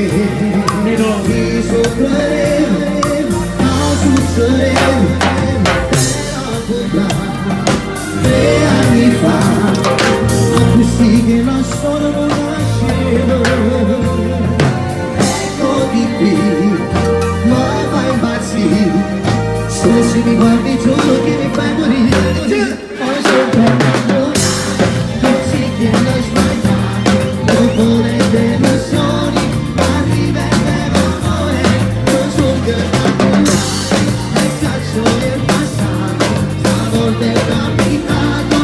ti soffriremo, assumeremo, tre anni fa, acquisti che la storia non nasceva, ecco di qui, ma vai impazzire, solo se mi guardi giuro che mi fai morire, poi soltanto, non si chiede sbagliato, dopo le delusioni, arriva il vero amore, non sono scherzato, e cazzo del passato, stavolta è capitato,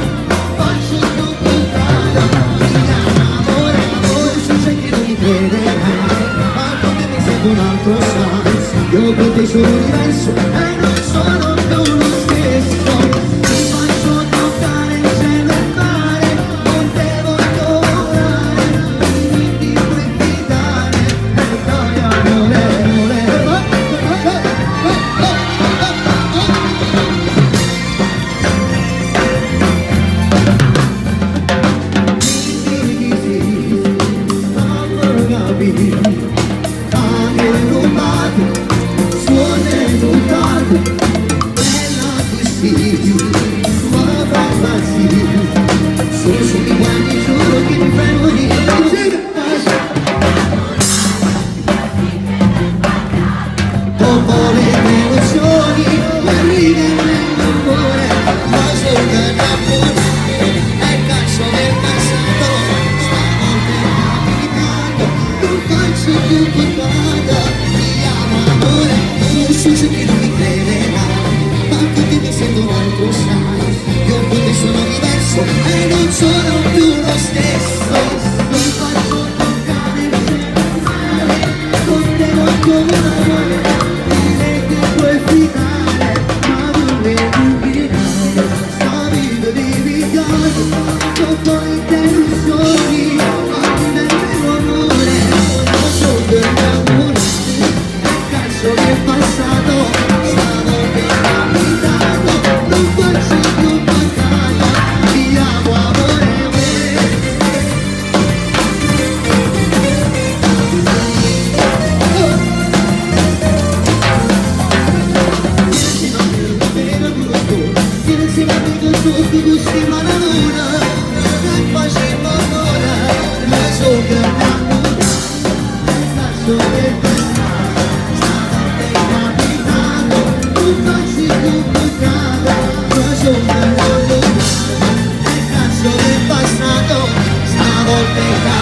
faccio tutto il caso, mi chiama amore, tu sai che non mi crederai, ma come mi sento un altro senso, io con te sono diverso e non sono più lo stesso, ti faccio toccare il cielo e il mare, con te voglio volare, ti puoi fidare, e dai amore, amore. Dimmi di sì, non capire, anche rubato, suone rubato, bella così, ma fai impazzire, solo se mi guardi giuro che mi fai morire. Dopo le emozioni, arriva il amore, ma sono innamorato, è cazzo del passato, stavolta è capitato, non faccio più peccato, ti amo amore, non so se che non mi crederai, ma con te mi sento un altro sai, io con te sono diverso e non sono più lo stesso, mi faccio toccare il cielo e il mare, con te voglio volare, ti puoi fidare, ma non devi fidare, sta vita di viaggiare, dopo le delusioni, arriva il vero amore, non sono innamorati, è cazzo del passato, stavolta è capitato, non faccio più peccato, ti amo amore. Insieme a me tutti gusti ma la luna non facciamo ancora ma sono innamorato cazzo del passato stavolta è capitato non faccio più peccato ma sono innamorato cazzo del passato stavolta è capitato